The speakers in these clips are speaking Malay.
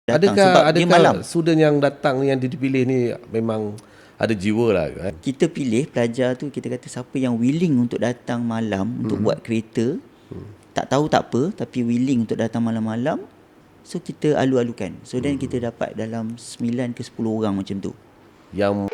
datang Adakah sebab dia malam. student yang datang yang dipilih ni memang ada jiwa lah kan? Kita pilih pelajar tu, kita kata siapa yang willing untuk datang malam untuk buat kereta, tak tahu tak apa, tapi willing untuk datang malam-malam, so kita alu-alukan. So then kita dapat dalam 9 ke 10 orang macam tu. Yang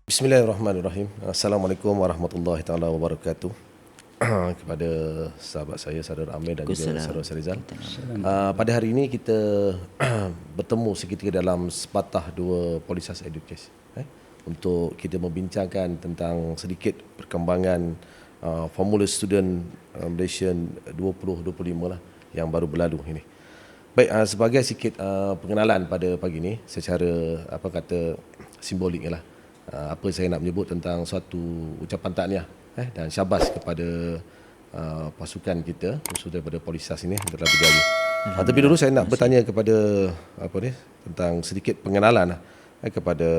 Bismillahirrahmanirrahim. Assalamualaikum warahmatullahi taala wabarakatuh. Kepada sahabat saya, saudara Amir dan juga saudara Sarizal. Pada hari ini kita bertemu seketika dalam sepatah dua Polisas Educase untuk kita membincangkan tentang sedikit perkembangan Formula Student Malaysian 2025 lah yang baru berlalu ini. Baik, sebagai sikit pengenalan pada pagi ini secara simbolik lah. Apa saya nak menyebut tentang suatu ucapan tahniah dan syabas kepada pasukan kita, khusus daripada Polisas ini yang telah berjaya. Tapi dulu saya nak bertanya kepada tentang sedikit pengenalan kepada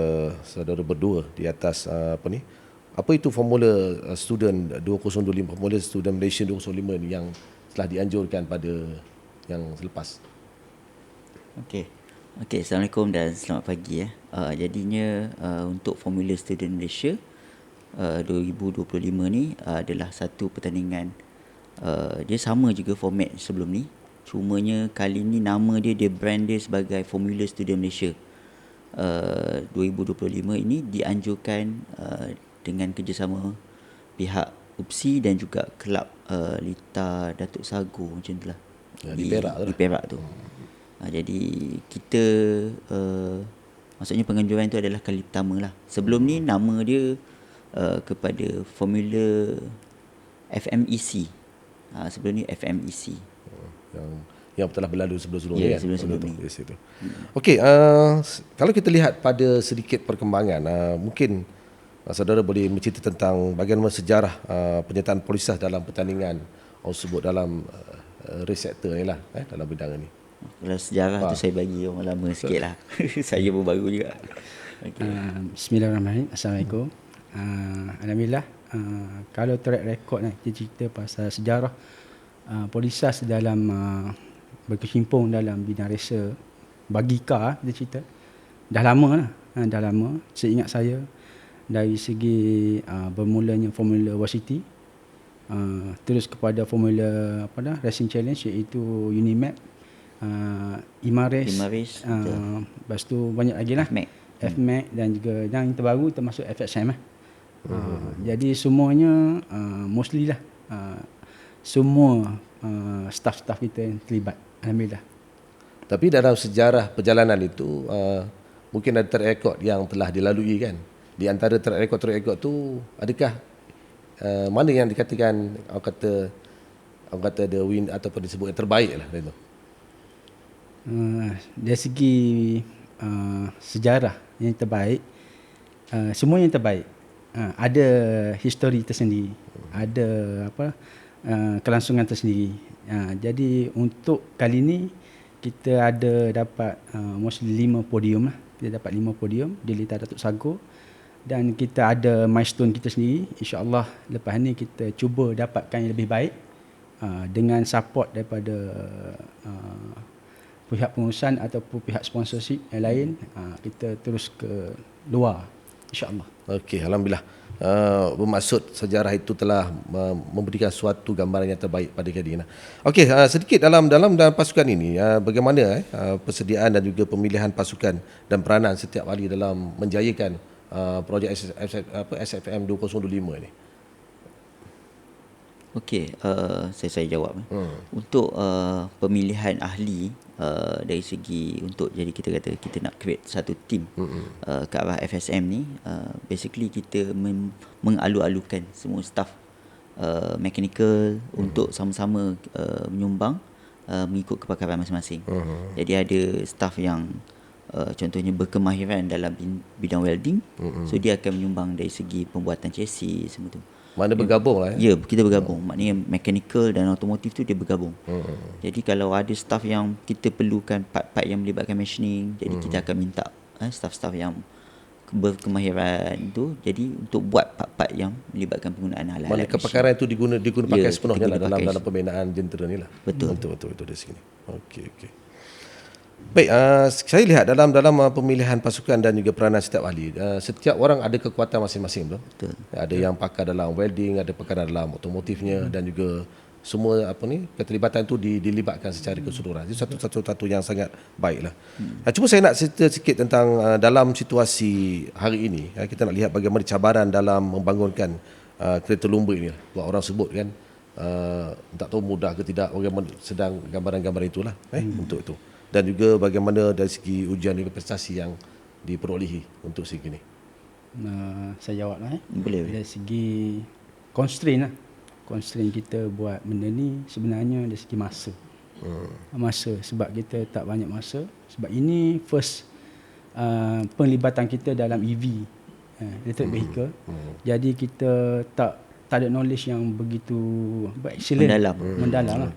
saudara berdua di atas apa itu Formula Student 2025, Formula Student Malaysia 2025 ni yang telah dianjurkan pada yang selepas. Okey, Assalamualaikum dan selamat pagi. Jadinya untuk Formula Student Malaysia 2025 ni adalah satu pertandingan, dia sama juga format sebelum ni, cumanya kali ni nama dia brand dia sebagai Formula Student Malaysia 2025 ini dianjurkan dengan kerjasama pihak UPSI dan juga kelab Lita Datuk Sagu macam itulah di Perak tu. Jadi kita maksudnya penganjuran itu adalah kali pertama lah. Sebelum ni nama dia kepada Formula FMEC. Sebelum ni FMEC. Yang telah berlalu sebelum-sebelum ni. Ya, sebelum-sebelum ni. Okey, kalau kita lihat pada sedikit perkembangan, mungkin saudara boleh mencerita tentang bagaimana sejarah penyertaan Polisas dalam pertandingan tersebut dalam race sector ni lah, dalam bidang ni. Kalau sejarah tu saya bagi orang lama sikit lah. Saya pun baru juga. Bismillahirrahmanirrahim. Assalamualaikum. Alhamdulillah, kalau track record kita cerita pasal sejarah Polisas dalam berkecimpung dalam bidang resa bagi car, kita cerita dah lama lah. Dah lama. Seingat saya dari segi bermulanya Formula Varsity, terus kepada Formula Racing Challenge iaitu Unimap, Imares, lepas tu banyak lagi lah, FMAC dan juga yang terbaru termasuk FXM lah. Jadi semuanya mostly lah semua staff-staff kita yang terlibat, alhamdulillah. Tapi dalam sejarah perjalanan itu mungkin ada track record yang telah dilalui kan. Di antara track record tu adakah mana yang dikatakan orang kata the win ataupun disebut yang terbaik lah itu? Dari segi sejarah yang terbaik, semua yang terbaik. Ada histori tersendiri, ada kelangsungan tersendiri. Jadi untuk kali ni kita ada dapat mostly 5 podium lah. Kita dapat 5 podium di Lita Datuk Sagu, dan kita ada milestone kita sendiri. InsyaAllah lepas ni kita cuba dapatkan yang lebih baik dengan support daripada pihak pengurusan ataupun pihak sponsorship yang lain. Kita terus ke luar, insyaAllah. Okey, alhamdulillah. Bermaksud sejarah itu telah memberikan suatu gambaran yang terbaik pada kali ini. Okey, sedikit dalam pasukan ini, bagaimana persediaan dan juga pemilihan pasukan dan peranan setiap kali dalam menjayakan projek SFM 2025 ini. Okey, saya jawab. Untuk pemilihan ahli dari segi untuk jadi kita nak create satu team ke arah FSM ni, basically kita mengalu-alukan semua staff mechanical untuk sama-sama menyumbang mengikut kepakaran masing-masing. Jadi ada staff yang contohnya berkemahiran dalam bidang welding, so dia akan menyumbang dari segi pembuatan chassis semua tu. Mana bergabung lah ya. Ya, kita bergabung. Maknanya mechanical dan automotive tu dia bergabung. Jadi kalau ada staff yang kita perlukan part-part yang melibatkan machining, jadi kita akan minta staff-staff yang berkemahiran tu, jadi untuk buat part-part yang melibatkan penggunaan alat-alat. Mana kepakaran itu diguna pakai sepenuhnya lah dalam pembinaan jentera ni lah. Betul dari sini. Okey. Baik, saya lihat dalam pemilihan pasukan dan juga peranan setiap ahli, setiap orang ada kekuatan masing-masing, betul. Ada yang pakar dalam welding, ada pakar dalam otomotifnya, dan juga semua keterlibatan itu dilibatkan secara keseluruhan. Itu satu yang sangat baiklah. Cuma saya nak cerita sikit tentang dalam situasi hari ini, kita nak lihat bagaimana cabaran dalam membangunkan kereta lumba ini. Buat orang sebut kan, tak tahu mudah ke tidak, bagaimana sedang gambaran-gambaran itulah untuk itu. Dan juga bagaimana dari segi ujian dan prestasi yang diperolehi untuk segi ini. Saya jawab lah. Boleh. Dari segi constraint lah. Constraint kita buat benda ni sebenarnya dari segi masa. Masa, sebab kita tak banyak masa. Sebab ini first penglibatan kita dalam EV, electric vehicle. Jadi kita tak ada knowledge yang begitu excellent, mendalam lah.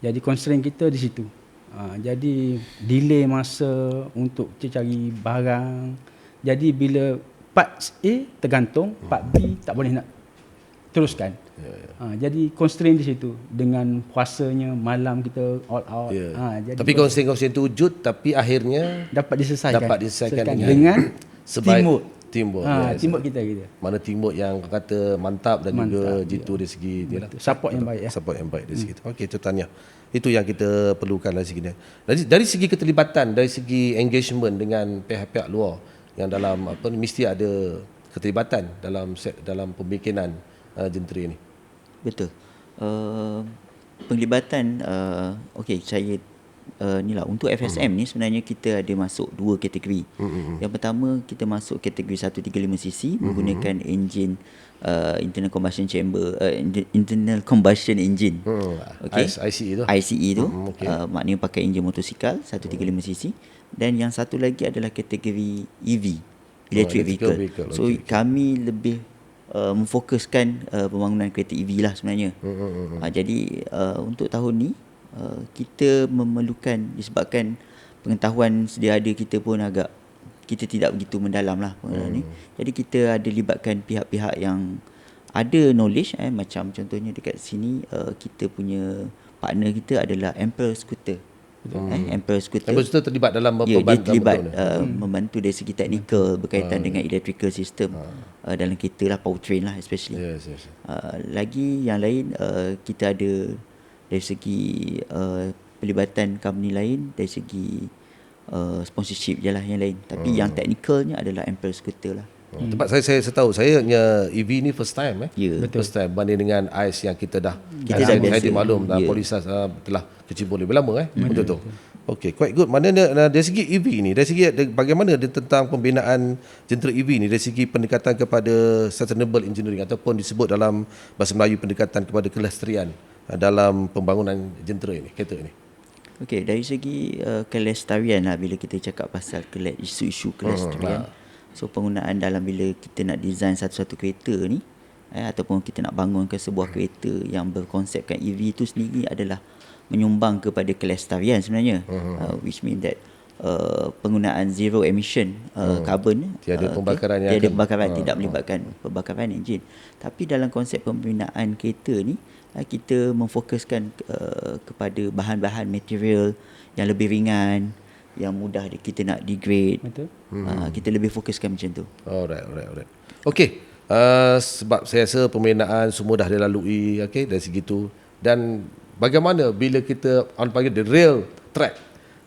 Jadi constraint kita di situ. Jadi delay masa untuk cari barang. Jadi bila part A tergantung, part B tak boleh nak teruskan. Jadi constraint di situ. Dengan puasanya malam kita all out. Jadi tapi constraint tu wujud, tapi akhirnya dapat diselesaikan dengan teamwork. Teamwork kita. Mana teamwork yang kata mantap dan juga jitu dari segi dia lah. Support yang baik. Support yang baik dari segi itu. Okey, itu tanya. Itu yang kita perlukan dari segi dia. Dari segi keterlibatan, dari segi engagement dengan pihak-pihak luar yang dalam mesti ada keterlibatan dalam pembikinan jentera ini. Betul. Penglibatan saya inilah untuk FSM ni sebenarnya kita ada masuk dua kategori. Yang pertama kita masuk kategori 135cc menggunakan enjin internal combustion engine. ICE tu. Maknanya pakai enjin motosikal 135cc, dan yang satu lagi adalah kategori EV, electric vehicle. So kami lebih memfokuskan pembangunan kereta EV lah sebenarnya. Jadi untuk tahun ni kita memerlukan, disebabkan pengetahuan sedia ada kita pun kita tidak begitu mendalam lah ni. Jadi kita ada libatkan pihak-pihak yang ada knowledge, macam contohnya dekat sini kita punya partner kita adalah Emperor Scooter. Emperor Scooter terlibat dalam dia terlibat membantu dari segi teknikal berkaitan dengan electrical system dalam kereta lah, powertrain lah especially. Lagi yang lain kita ada dari segi pelibatan company lain, dari segi sponsorship je lah yang lain. Tapi yang teknikalnya adalah Emperor Scooter lah. Tempat saya tahu, saya punya EV ni first time First time banding dengan ICE yang kita dah biasa. Saya maklum polis telah kecimpung lebih lama untuk tu. Okey, quite good. Maknanya dari segi EV ni, dari segi bagaimana dia tentang pembinaan jentera EV ni dari segi pendekatan kepada sustainable engineering ataupun disebut dalam bahasa Melayu pendekatan kepada kelestarian dalam pembangunan jentera ini, kereta ini. Okey, dari segi kelestarian lah, bila kita cakap pasal isu-isu kelestarian, so penggunaan dalam bila kita nak design satu-satu kereta ni ataupun kita nak bangunkan sebuah kereta yang berkonsepkan EV itu sendiri adalah menyumbang kepada kelestarian sebenarnya. Which mean that penggunaan zero emission carbon, tiada pembakaran tidak melibatkan pembakaran enjin. Tapi dalam konsep pembinaan kereta ni kita memfokuskan kepada bahan-bahan material yang lebih ringan, yang mudah kita nak degrade. Kita lebih fokuskan macam tu. Alright. Okey, sebab saya rasa pembinaan semua dah dilalui, dari segi tu. Dan bagaimana bila kita panggil the real track?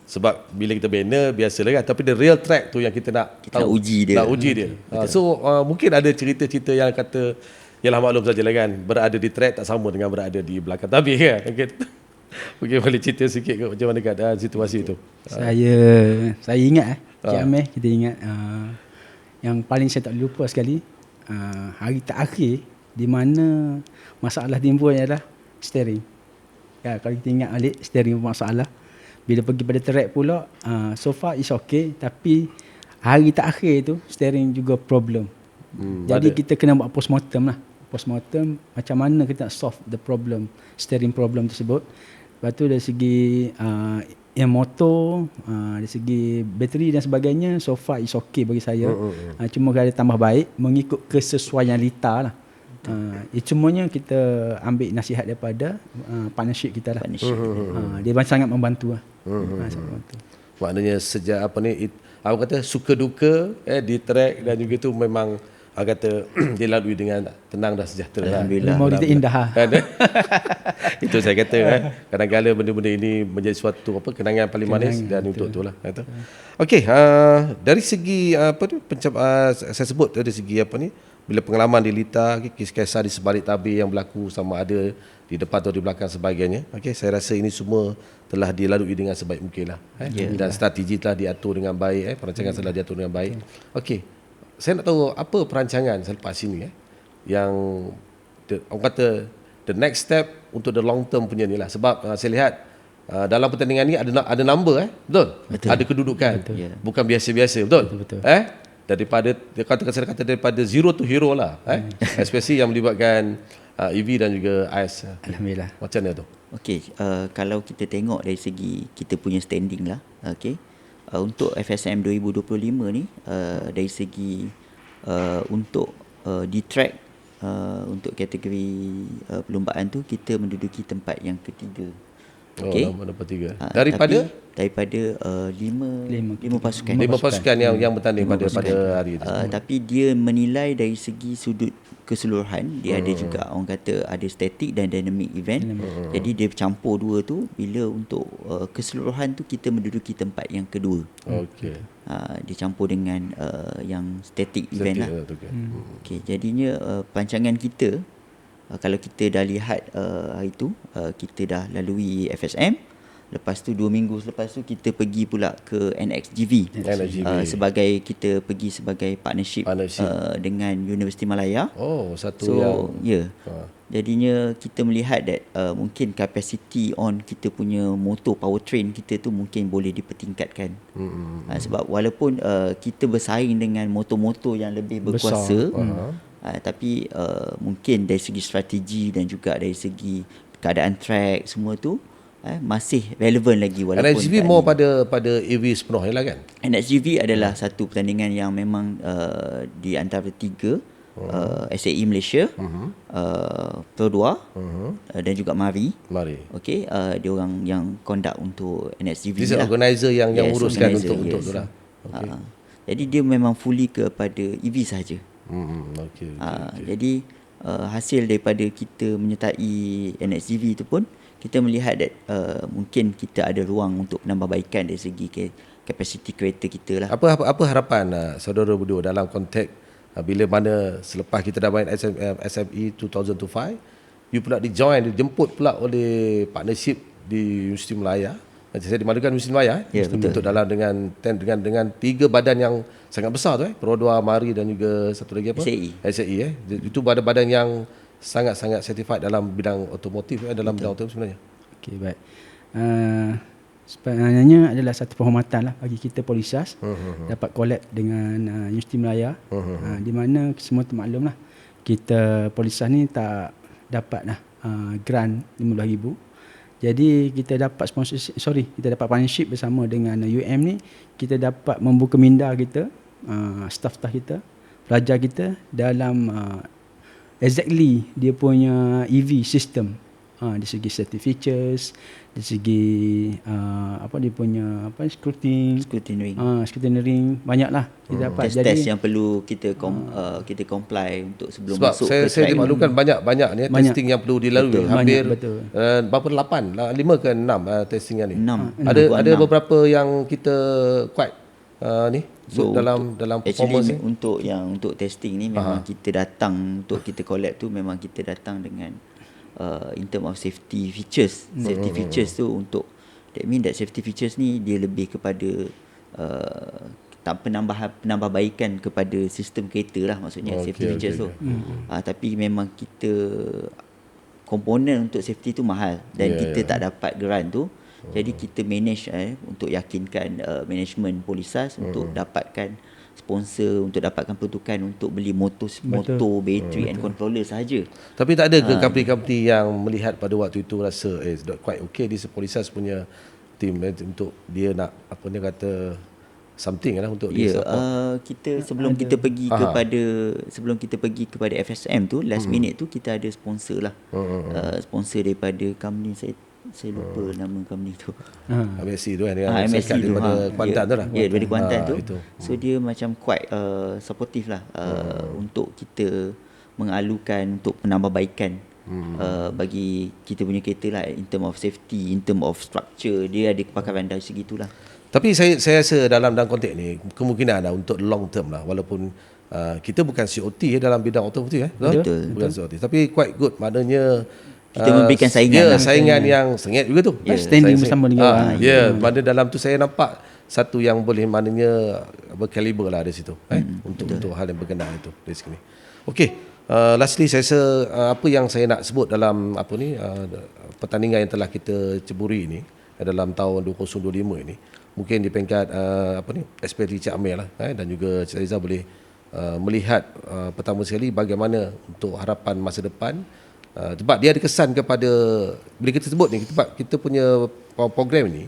Sebab bila kita bina biasalah kan, tapi the real track tu yang kita nak tahu, nak uji dia. So mungkin ada cerita-cerita yang kata yalah maklum sajalah kan, berada di track tak sama dengan berada di belakang tabir kan. Mungkin boleh cerita sikit ke macam mana keadaan situasi itu? Saya ingat Cik Amir, kita ingat yang paling saya tak lupa sekali, hari terakhir di mana masalah timbul ialah steering. Kalau kita ingat balik, steering bermasalah. Bila pergi pada track pula, so far is okay, tapi hari terakhir tu steering juga problem. Jadi kita kena buat postmortem lah. postmortem macam mana kita nak solve the problem, steering problem tersebut. Lepas tu dari segi yang motor, dari segi bateri dan sebagainya, so far is okay bagi saya. Cuma ada tambah baik mengikut kesesuaian lita lah. Cumanya kita ambil nasihat daripada partnership kita lah. Dia sangat membantu lah. Sangat membantu. Maknanya sejak apa kata suka duka di track dan juga tu memang kata dilalui dengan tenang dan sejahtera. Alhamdulillah. Mau kita indah. Itu saya kata kadang-kadang benda-benda ini menjadi suatu kenangan paling manis dan untuk itulah. Okey, dari segi saya sebut dari segi bila pengalaman di Lita, kisah di sebalik tabir yang berlaku sama ada di depan atau di belakang sebagainya. Okey, saya rasa ini semua telah dilalui dengan sebaik mungkin lah. Dan strategi telah diatur dengan baik, perancangan telah diatur dengan baik. Okey. Saya nak tahu apa perancangan selepas ini yang orang kata the next step untuk the long term punya ni lah. Sebab saya lihat dalam pertandingan ni ada number betul? Ada kedudukan. Betul. Bukan biasa-biasa, betul? Daripada saya kata daripada zero to hero lah. Especially yang melibatkan EV dan juga AIS. Alhamdulillah. Macam mana tu? Okey, kalau kita tengok dari segi kita punya standing lah, okey. Untuk FSM 2025 ni dari segi untuk di track untuk kategori perlombaan tu kita menduduki tempat yang ketiga. Okey. Nombor 3. Daripada 5 pasukan. 5 pasukan yang bertanding pada hari itu. Tapi dia menilai dari segi sudut keseluruhan, dia ada juga orang kata ada static dan dynamic event. Jadi dia campur dua tu. Bila untuk keseluruhan tu kita menduduki tempat yang kedua. Okey. Dia campur dengan yang static event lah. Okey, jadinya perancangan kita kalau kita dah lihat hari tu kita dah lalui FSM. Lepas tu 2 minggu selepas tu kita pergi pula ke NXGV. Sebagai kita pergi sebagai partnership. Dengan Universiti Malaya. Jadinya kita melihat that mungkin capacity on kita punya motor powertrain kita tu mungkin boleh dipertingkatkan. Sebab walaupun kita bersaing dengan motor-motor yang lebih berkuasa, tapi mungkin dari segi strategi dan juga dari segi keadaan track semua tu masih relevan lagi walaupun NXGV more pada EV sepenuhnya lah kan. NXGV adalah satu pertandingan yang memang di antara 3 SAE Malaysia, Pro 2 dan juga Mari. Okey, dia orang yang conduct untuk NXGV. This lah. Organizer yang uruskan untuk tu lah. Jadi dia memang fully kepada EV sahaja. Jadi hasil daripada kita menyertai NXGV itu pun kita melihat that mungkin kita ada ruang untuk penambahbaikan dari segi kapasiti kereta kita lah. Apa harapan saudara berdua dalam konteks bila mana selepas kita dah main SME 2025, you pula dijemput pula oleh partnership di Universiti Malaya. Saya dimadukan Universiti Malaya untuk dalam dengan 3 badan yang sangat besar tu Pro 2, Mari dan juga satu lagi apa? SAE. Itu badan-badan yang sangat-sangat certified dalam bidang otomotif dalam bidang otomotif sebenarnya. Okey, baik. Sebenarnya adalah satu penghormatan lah bagi kita Polisas dapat collab dengan Universiti Malaya, di mana semua termaklum lah kita Polisas ni tak dapat lah grant RM15,000. Jadi kita dapat kita dapat partnership bersama dengan UM ni, kita dapat membuka minda kita, staff-staff kita, pelajar kita dalam exactly dia punya EV system, dari segi safety features, dari segi dia punya scrutineering banyaklah kita dapat. Test yang perlu kita kita comply untuk sebelum masuk ke track. Saya dimaklumkan banyak ni testing yang perlu dilalui. Hampir berapa 5 ke 6 testingan ni. 6. Ada beberapa yang kita quite dalam performance ni. Untuk testing ni memang kita datang untuk kita collab tu, memang kita datang dengan in term of safety features. Safety features tu untuk that mean that safety features ni dia lebih kepada penambahbaikan kepada sistem kereta lah, maksudnya safety features tu. Tapi memang kita komponen untuk safety tu mahal dan kita tak dapat grant tu. Jadi kita manage untuk yakinkan management Polisas untuk dapatkan sponsor untuk dapatkan peruntukan untuk beli motor, bateri and controller sahaja. Tapi tak ada ke company-company yang melihat pada waktu itu rasa quite okay this Polisas punya team untuk dia nak apa dia kata something lah untuk dia support. Kita sebelum kita pergi kepada FSM tu last minute tu kita ada sponsor lah. Sponsor daripada company saya lupa nama company tu. MSC tu kan MSC tu daripada Kuantan tu lah. Ya, daripada Kuantan tu. Itu. So dia macam quite supportive lah untuk kita mengalukan untuk penambahbaikan bagi kita punya kereta lah, in term of safety, in term of structure, dia ada kepakaran dari segitulah. Tapi saya rasa dalam konteks ni kemungkinan lah untuk long term lah, walaupun kita bukan COT dalam bidang otomotif Betul. Bukan COT, tapi quite good, maknanya kita memberikan saingan saingan yang sengit juga tu. Standing bersama dengan mana dalam tu saya nampak satu yang boleh maknanya berkaliber lah dari situ untuk hal yang berkenaan itu dari sini. Okey, lastly saya rasa apa yang saya nak sebut dalam pertandingan yang telah kita ceburi ini dalam tahun 2025 ini, mungkin di peringkat SPT Cik Amir lah dan juga Cik Rizal boleh melihat pertama sekali bagaimana untuk harapan masa depan. Sebab dia ada kesan kepada, bila kita sebut ni, kita punya program ni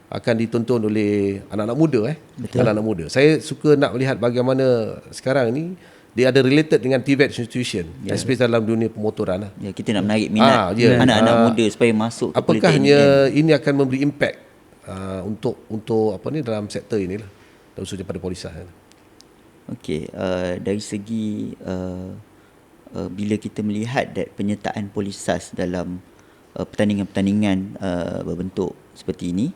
akan ditonton oleh anak-anak muda anak-anak muda. Saya suka nak melihat bagaimana sekarang ni dia ada related dengan TVET institution, especially dalam dunia pemotoran lah. Kita nak menarik minat anak-anak muda supaya masuk ke apakah ini akan memberi impact untuk dalam sektor inilah, khususnya pada Polisas. Okey, dari segi bila kita melihat penyertaan Polisas dalam pertandingan-pertandingan berbentuk seperti ini,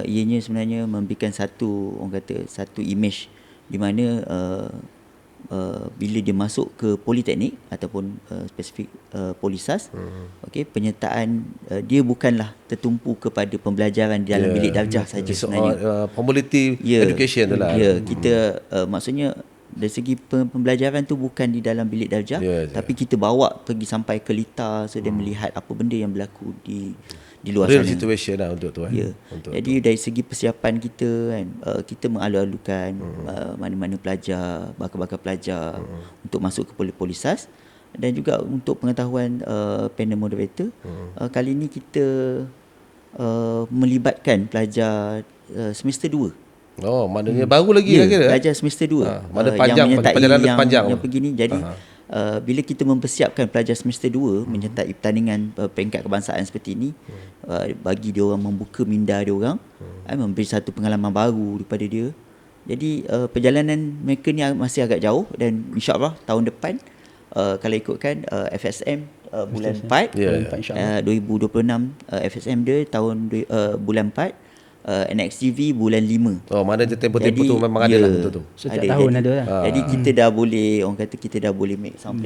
ianya sebenarnya memberikan satu image di mana bila dia masuk ke politeknik ataupun spesifik Polisas, penyertaan dia bukanlah tertumpu kepada pembelajaran di dalam bilik darjah saja sebenarnya. Cumulative education lah. Kita maksudnya dari segi pembelajaran tu bukan di dalam bilik darjah, tapi kita bawa pergi sampai ke litar, so dia melihat apa benda yang berlaku di luar real sana. situation lah untuk tu. Jadi dari segi persiapan kita kan, kita mengalu-alukan mana-mana pelajar, bakal-bakal pelajar untuk masuk ke Polisas, dan juga untuk pengetahuan panel moderator, kali ini kita melibatkan pelajar semester 2. Maknanya baru lagi lah kira. Pelajar semester 2 mana panjang, perjalanan panjang yang begini. Jadi bila kita mempersiapkan pelajar semester 2 menyertai pertandingan peringkat kebangsaan seperti ini, bagi dia orang membuka minda dia orang, memberi satu pengalaman baru daripada dia. Jadi perjalanan mereka ni masih agak jauh, dan insya-Allah tahun depan kalau ikutkan FSM bulan 4 2026, FSM dia tahun bulan 4, NXTV bulan 5. Mana tempoh-tempoh tu memang ada lah betul tu. Setiap tahun ada lah. Jadi kita dah boleh, orang kata kita dah boleh make some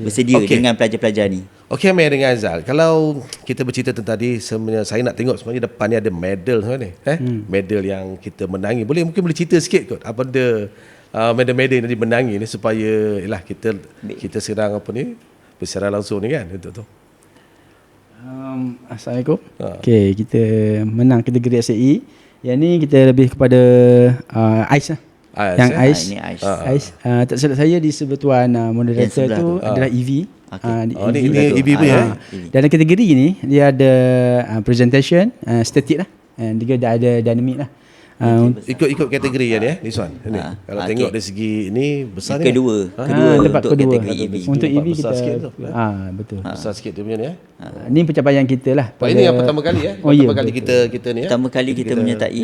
bersedia dengan pelajar-pelajar ni. Okey, Amir dengan Azal, kalau kita bercerita tentang tadi, sebenarnya saya nak tengok sebenarnya depan ni ada medal sebenarnya medal yang kita menangi. Mungkin boleh cerita sikit kot apa benda medal-medal yang dimenangi ni, supaya kita sedang bersiaran langsung ni kan untuk tu. Assalamualaikum. Okey, kita menang kategori SAE. Yang ni kita lebih kepada Ais lah. Yang Ais. Ais. Tak silap saya di sebelah tuan moderator tu adalah EV. Ini EV punya. Dalam kategori ni dia ada presentation, static lah. Dan juga ada dynamic lah. Ikut kategori ni this one. Kalau tengok dari segi ini besar ni. Kedua untuk kategori EV. Untuk EV besar kita sikit tu. betul. Besar sikit dia punya ni. Ini pencapaian kita lah. Ini yang pertama kali pertama kali kita ni. Pertama kali kita menyertai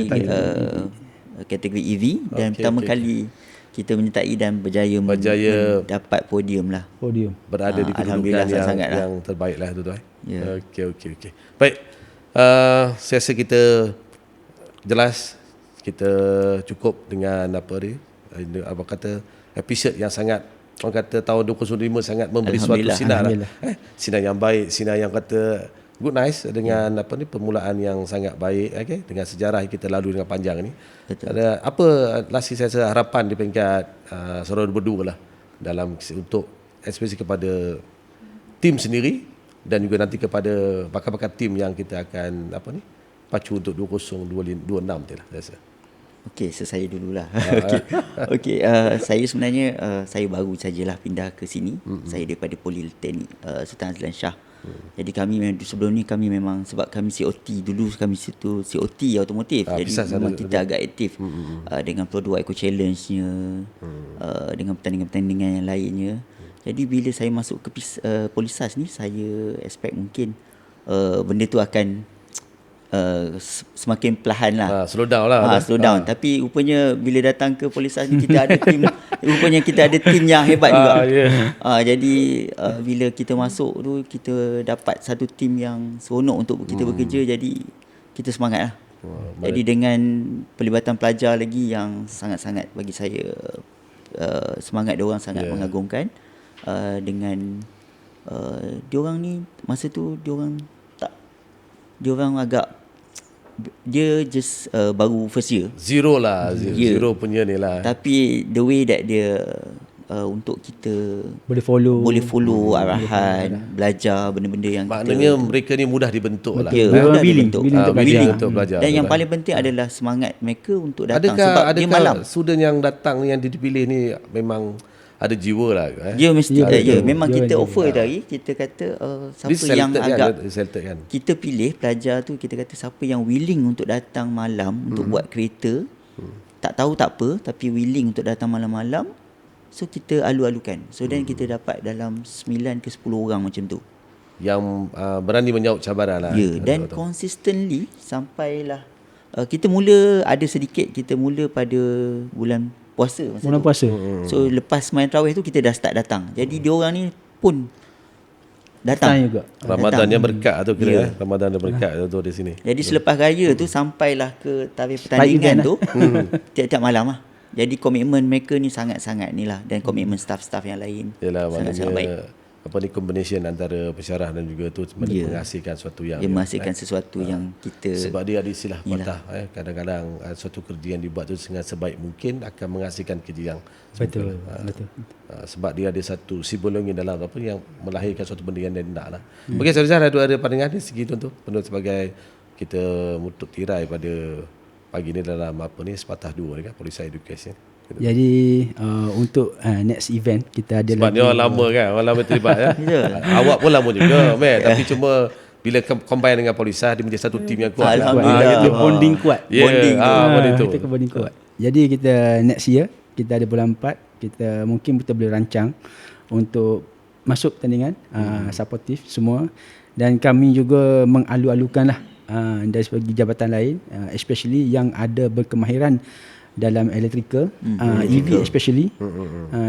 kategori EV, dan pertama kali kita menyertai dan berjaya dapat podium lah. Berada di kedudukan yang terbaik lah tu. Okey. Baik. Saya rasa kita jelas, kita cukup dengan episod yang sangat, orang kata tahun 2025 sangat memberi suatu sinar lah. Sinar yang baik, sinar yang kata good nice, dengan permulaan yang sangat baik, dengan sejarah yang kita lalui dengan panjang ni. Ada apa last saya rasa harapan di peringkat saudara berdua lah dalam untuk especially kepada tim sendiri, dan juga nanti kepada bakal-bakal tim yang kita akan pacu untuk 2026 tu lah saya rasa. Okey, saya dululah. Okey, saya sebenarnya saya baru sajalah pindah ke sini. Saya daripada Politeknik Sultan Azlan Shah. Jadi kami sebelum ni kami memang sebab kami COT dulu, kami situ COT automotif. Jadi memang kita agak aktif dengan produk Eco Challenge-nya, dengan pertandingan-pertandingan yang lainnya. Jadi bila saya masuk ke Polisas ni, saya expect mungkin benda tu akan semakin perlahan lah. Slow down lah. Slow down. Tapi rupanya bila datang ke Polisas ni kita ada tim, rupanya kita ada tim yang hebat juga. Jadi bila kita masuk tu, kita dapat satu tim yang seronok untuk kita bekerja. Jadi kita semangat lah. Jadi dengan pelibatan pelajar lagi yang sangat-sangat bagi saya semangat diorang sangat mengagumkan. Dengan diorang ni masa tu diorang agak dia just baru first year. Zero punya ni lah. Tapi the way that dia untuk kita boleh follow arahan, belajar benda-benda yang maknanya mereka ni mudah dibentuk lah. Mudah dibentuk. Willing untuk belajar. Dan yang paling penting adalah semangat mereka untuk datang. Adakah dia malam. student yang datang yang dipilih ni memang ada jiwa lah. Dia mesti memang kita offer dari kita kata siapa yang agak kan? Kita pilih pelajar tu, kita kata siapa yang willing untuk datang malam untuk buat kereta. Tak tahu tak apa, tapi willing untuk datang malam-malam. So kita alu-alukan. So dan kita dapat dalam 9 ke 10 orang macam tu yang berani menjawab cabaran lah. Dan consistently sampailah kita mula ada sedikit, kita mula pada bulan puasa. So lepas main tarawih tu kita dah start datang. Jadi diorang ni pun datang juga. Ramadan yang berkat tu kira. Ramadan yang berkat tu di sini. Jadi selepas raya tu sampailah ke tarikh pertandingan tu tiap-tiap malam lah. Jadi komitmen mereka ni sangat-sangat ni lah. Dan komitmen staff-staff yang lain sangat-sangat baik. Combination antara pensyarah dan juga tu menghasilkan sesuatu yang menghasilkan sesuatu yang kita, sebab dia ada istilah patah kadang-kadang suatu kerja yang dibuat tu dengan sebaik mungkin akan menghasilkan kerja yang betul. Sebab dia ada satu simbolongin dalam apa yang melahirkan suatu benda yang dia nak lah. Okey, saya ada pandangan dari segi tu penuh sebagai kita mutuk tirai pada pagi ni dalam sepatah dua ni kan, Policy Education. Jadi untuk next event kita ada sebab lagi. Sebab orang lama terlibat ya. Awak pun lama juga, tapi cuma bila combine dengan Polisas dia menjadi satu tim yang kuat. Alhamdulillah. Kita bonding kuat. Bonding kuat. Jadi kita next year kita ada bulan 4, kita mungkin kita boleh rancang untuk masuk pertandingan supportive semua, dan kami juga mengalu-alukan lah dari segi jabatan lain, especially yang ada berkemahiran dalam electrical, EV especially,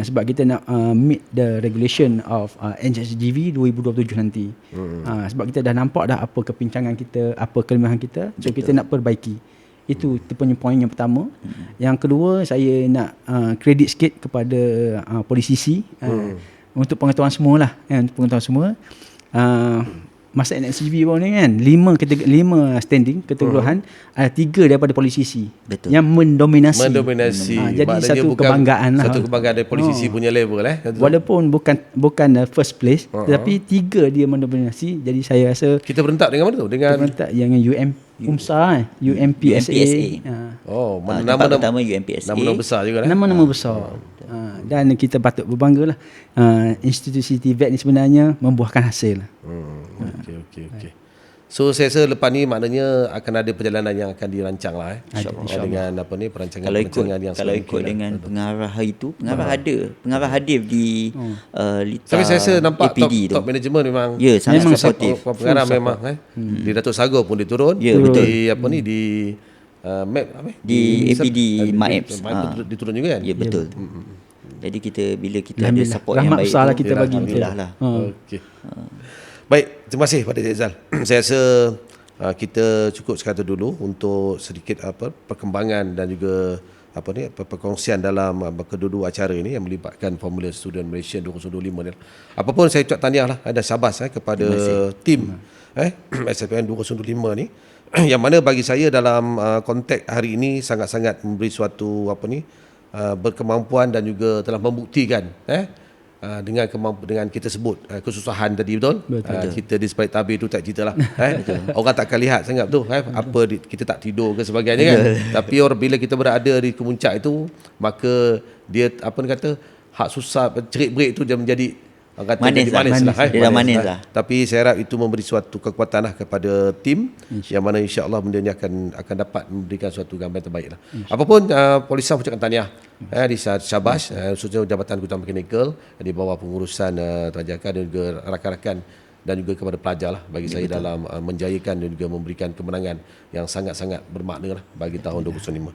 sebab kita nak meet the regulation of NHGV 2027 nanti. Sebab kita dah nampak dah apa kepincangan kita, apa kelemahan kita, so kita nak perbaiki. Itu punya poin yang pertama. Yang kedua, saya nak kredit sikit kepada politisi untuk pengetahuan semua lah, untuk pengetahuan semua. Masa NXGV baru ni kan 5 standing keteguhan, ada 3 daripada politisi. Betul. Yang mendominasi. Jadi satu kebanggaan lah. Satu kebanggaan dari politisi punya level Walaupun bukan first place, tetapi 3 dia mendominasi. Jadi saya rasa kita berentak dengan mana tu? Dengan berentak dengan UMSA, UMPSA. Nama pertama UMPSA. Nama besar juga lah. Nama besar. Dan kita patut berbangga lah. Institusi TVET ni sebenarnya membuahkan hasil. Okey. So saya rasa lepas ni maknanya akan ada perjalanan yang akan dirancang lah InsyaAllah. Dengan perancangan yang kalau ikut dengan pengarah itu, pengarah hadir di Lita. Tapi saya rasa nampak APD top management memang sangat supportive. Pengarah memang di Datuk Sagor pun diturun, betul. Di di APD MAEPS diturun juga kan? Ya, betul. Jadi bila kita ada support yang baik lah kita bagi. Alhamdulillah lah. Okey. Baik, terima kasih pada Cik Zal. Saya rasa kita cukup sekadar dulu untuk sedikit perkembangan dan juga perkongsian dalam kedua-dua acara ini yang melibatkan Formula Student Malaysia 2025 ni. Apapun saya ucap tahniah lah dan syabas kepada tim SFPN 2025 ni yang mana bagi saya dalam konteks hari ini sangat-sangat memberi suatu berkemampuan dan juga telah membuktikan dengan kita sebut kesusahan tadi, betul? Kita di sebalik tabir tu tak cerita lah. Orang tak akan lihat sangat tu kita tak tidur ke sebagainya kan. Tapi bila kita berada di kemuncak itu, maka dia hak susah cerit berit tu dia menjadi manis lah. Tapi saya harap itu memberi suatu kekuatan lah kepada tim yang mana insya-Allah benda ni akan dapat memberikan suatu gambaran terbaik lah. Apapun Polis ucapkan tahniah di Syabas, khususnya Jabatan Keutamaan Mekanikal di bawah pengurusan Tuan Jaka dan juga rakan-rakan dan juga kepada pelajar lah bagi saya dalam menjayakan dan juga memberikan kemenangan yang sangat-sangat bermakna lah bagi tahun 2025.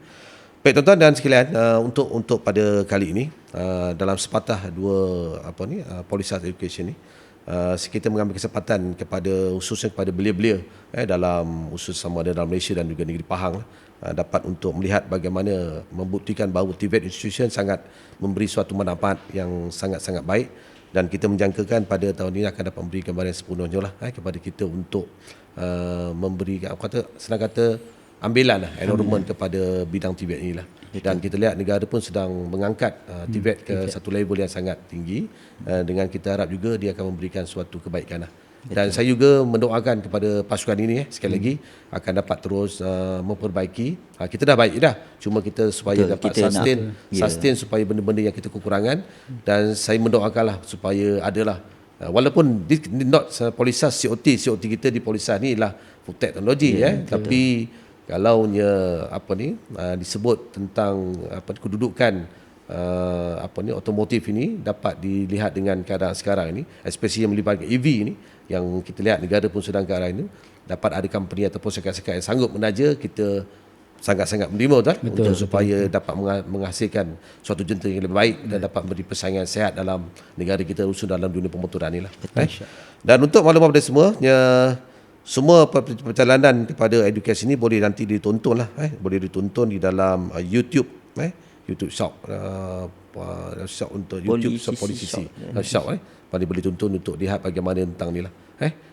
Baik tuan-tuan dan sekalian, untuk pada kali ini dalam sepatah Police Education ni, kita mengambil kesempatan khususnya kepada belia-belia dalam khusus sama ada dalam Malaysia dan juga negeri Pahang dapat untuk melihat bagaimana membuktikan bahawa TVET Institution sangat memberi suatu manfaat yang sangat-sangat baik, dan kita menjangkakan pada tahun ini akan dapat memberi gambaran sepenuhnya lah kepada kita untuk memberi ambilan enrollment kepada bidang TVET inilah. Dan kita lihat negara pun sedang mengangkat TVET ke satu level yang sangat tinggi, dengan kita harap juga dia akan memberikan suatu kebaikan lah. Dan saya juga mendoakan kepada pasukan ini sekali lagi akan dapat terus memperbaiki. Kita dah baik dah, cuma kita supaya dapat sustain supaya benda-benda yang kita kekurangan, dan saya mendoakanlah supaya adalah walaupun not Polisas COT kita di Polisas ni ialah full teknologi tapi kalau disebut tentang kedudukan otomotif ini dapat dilihat dengan keadaan sekarang ini, especially yang melibatkan EV ini, yang kita lihat negara pun sedang ke arah ini, dapat ada company ataupun sekat-sekat yang sanggup menaja, kita sangat-sangat menerima untuk supaya dapat menghasilkan suatu jentera yang lebih baik dan dapat beri persaingan sehat dalam negara kita, khusus dalam dunia pemotoran ni lah. Dan untuk maklumat pada semua perjalanan kepada edukasi ini boleh nanti ditonton lah, boleh ditonton di dalam YouTube Shop, untuk YouTube Shop Polisi Shop, boleh tonton untuk lihat bagaimana tentang ni lah.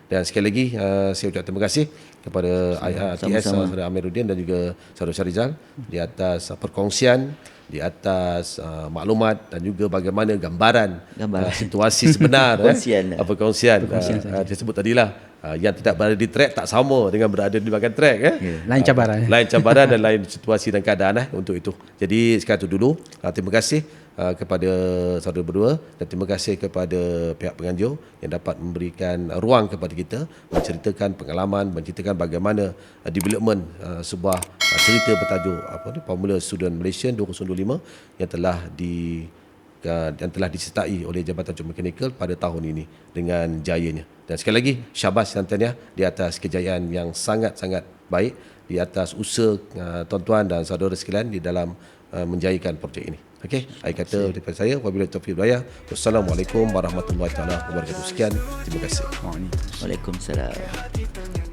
Dan sekali lagi saya ucap terima kasih kepada IRTS Saudara Amiruddin dan juga Saudara Syarizal di atas perkongsian, di atas maklumat dan juga bagaimana gambaran situasi sebenar perkongsian disebut tadilah, yang tidak berada di track tak sama dengan berada di belakang track lain cabaran lain cabaran dan lain situasi dan keadaan untuk itu. Jadi sekarang itu dulu, terima kasih kepada saudara berdua dan terima kasih kepada pihak penganjur yang dapat memberikan ruang kepada kita menceritakan pengalaman, menceritakan bagaimana development sebuah cerita bertajuk Formula Student Malaysia 2025 yang telah disertai oleh Jabatan Keutamaan Mekanikal pada tahun ini dengan jayanya. Dan sekali lagi syabas dan tahniah di atas kejayaan yang sangat-sangat baik, di atas usaha tuan-tuan dan saudara sekalian di dalam menjayakan projek ini. Okey, akhir kata daripada saya, wabillahi taufiq wal hidayah. Wassalamualaikum warahmatullahi wabarakatuh. Sekian, terima kasih. Waalaikumsalam.